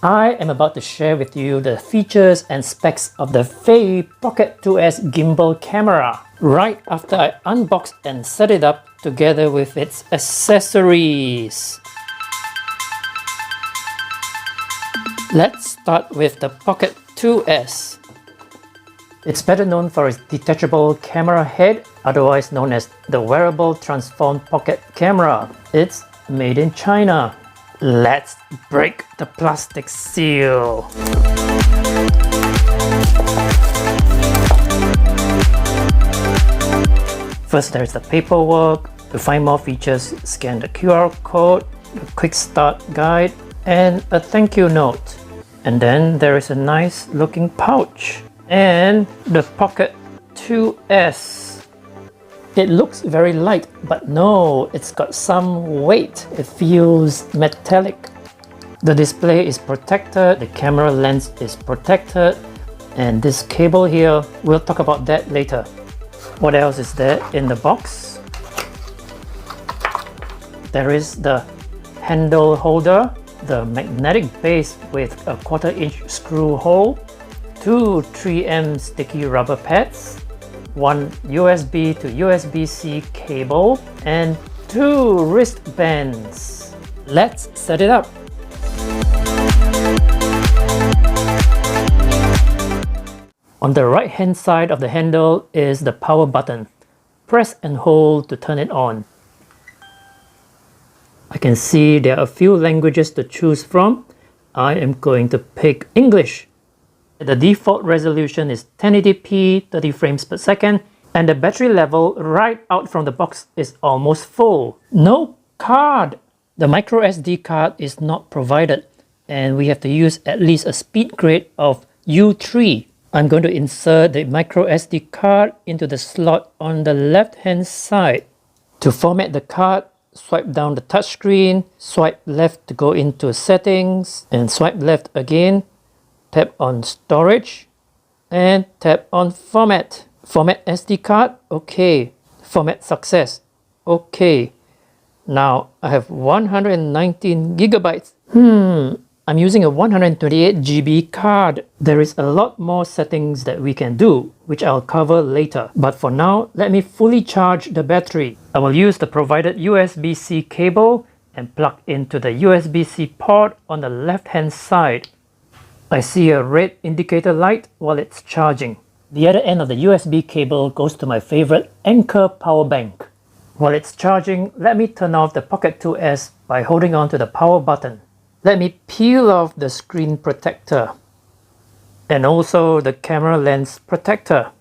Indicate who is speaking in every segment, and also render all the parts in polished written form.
Speaker 1: I am about to share with you the features and specs of the Feiyu Pocket 2S gimbal camera right after I unbox and set it up together with its accessories. Let's start with the Pocket 2S. It's better known for its detachable camera head, otherwise known as the wearable transformed pocket camera. It's made in China. Let's break the plastic seal. First, there's the paperwork. To find more features, scan the QR code, the quick start guide, and a thank you note. And then there is a nice looking pouch and the Pocket 2S. It looks very light, but no, it's got some weight. It feels metallic. The display is protected, the camera lens is protected, and this cable here, we'll talk about that later. What else is there in the box? There is the handle holder, the magnetic base with a 1/4 inch screw hole, 2 3M sticky rubber pads, one USB to USB-C cable, and 2 wristbands. Let's set it up. On the right hand side of the handle is the power button. Press and hold to turn it on. I can see there are a few languages to choose from. I am going to pick English. The default resolution is 1080p 30 frames per second, and the battery level right out from the box is almost full. No card! The micro SD card is not provided, and we have to use at least a speed grade of U3. I'm going to insert the micro SD card into the slot on the left hand side. To format the card, swipe down the touchscreen, swipe left to go into settings, and swipe left again. Tap on storage and tap on format. Format SD card, okay. Format success, okay. Now I have 119 gigabytes. I'm using a 128 GB card. There is a lot more settings that we can do, which I'll cover later. But for now, let me fully charge the battery. I will use the provided USB-C cable and plug into the USB-C port on the left hand side. I see a red indicator light while it's charging. The other end of the USB cable goes to my favorite Anker power bank. While it's charging, let me turn off the Pocket 2S by holding on to the power button. Let me peel off the screen protector and also the camera lens protector.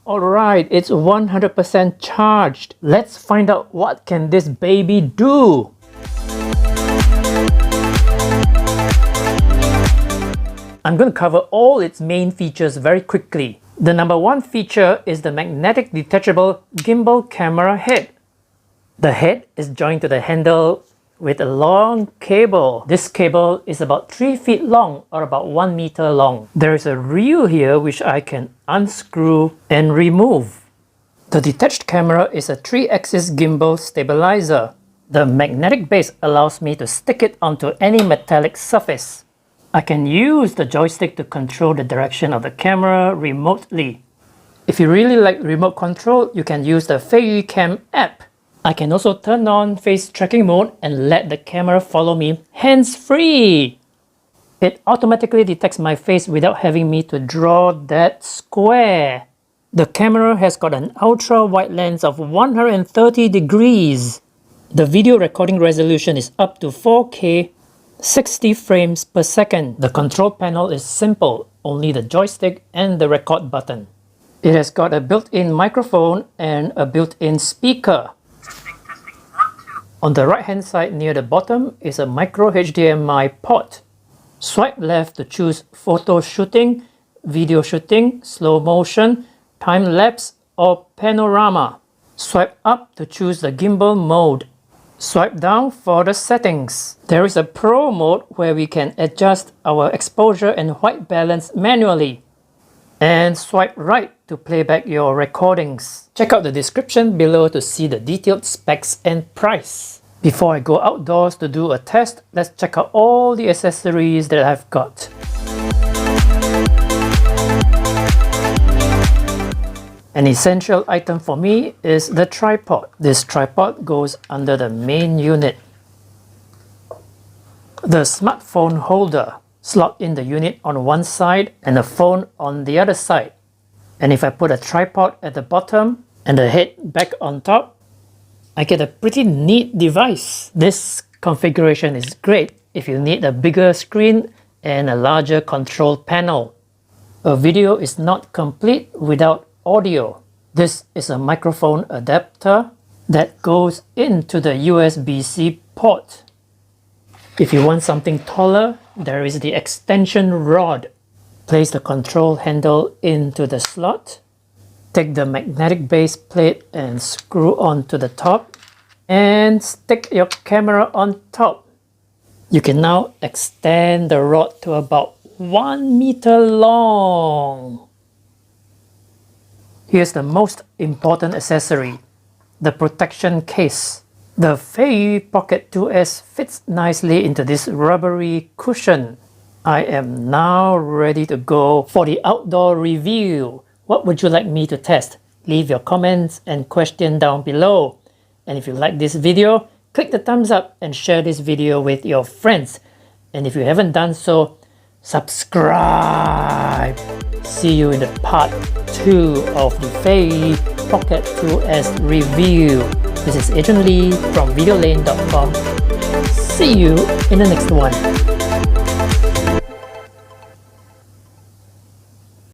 Speaker 1: Alright, it's 100% charged. Let's find out what can this baby do. I'm going to cover all its main features very quickly. The number one feature is the magnetic detachable gimbal camera head. The head is joined to the handle with a long cable. This cable is about 3 feet long or about 1 meter long. There is a reel here which I can unscrew and remove. The detached camera is a 3-axis gimbal stabilizer. The magnetic base allows me to stick it onto any metallic surface. I can use the joystick to control the direction of the camera remotely. If you really like remote control, you can use the Feiyu Cam app. I can also turn on face tracking mode and let the camera follow me hands-free. It automatically detects my face without having me to draw that square. The camera has got an ultra-wide lens of 130 degrees. The video recording resolution is up to 4K 60 frames per second. The control panel is simple, only the joystick and the record button. It has got a built-in microphone and a built-in speaker.
Speaker 2: Testing, 1, 2.
Speaker 1: On the right hand side near the bottom is a micro HDMI port. Swipe left to choose photo shooting, video shooting, slow motion, time lapse or panorama. Swipe up to choose the gimbal mode. Swipe down for the settings. There is a Pro mode where we can adjust our exposure and white balance manually. And swipe right to play back your recordings. Check out the description below to see the detailed specs and price. Before I go outdoors to do a test, let's check out all the accessories that I've got. An essential item for me is the tripod. This tripod goes under the main unit. The smartphone holder slot in the unit on one side and the phone on the other side. And if I put a tripod at the bottom and the head back on top, I get a pretty neat device. This configuration is great if you need a bigger screen and a larger control panel. A video is not complete without audio. This is a microphone adapter that goes into the USB-C port. If you want something taller, there is the extension rod. Place the control handle into the slot. Take the magnetic base plate and screw on to the top and stick your camera on top. You can now extend the rod to about 1 meter long. Here's the most important accessory, the protection case. The Feiyu Pocket 2S fits nicely into this rubbery cushion. I am now ready to go for the outdoor review. What would you like me to test? Leave your comments and questions down below. And if you like this video, click the thumbs up and share this video with your friends. And if you haven't done so, subscribe. See you in the part 2 of the Feiyu Pocket 2S review. This is Adrian Lee from videolane.com. See you in the next one.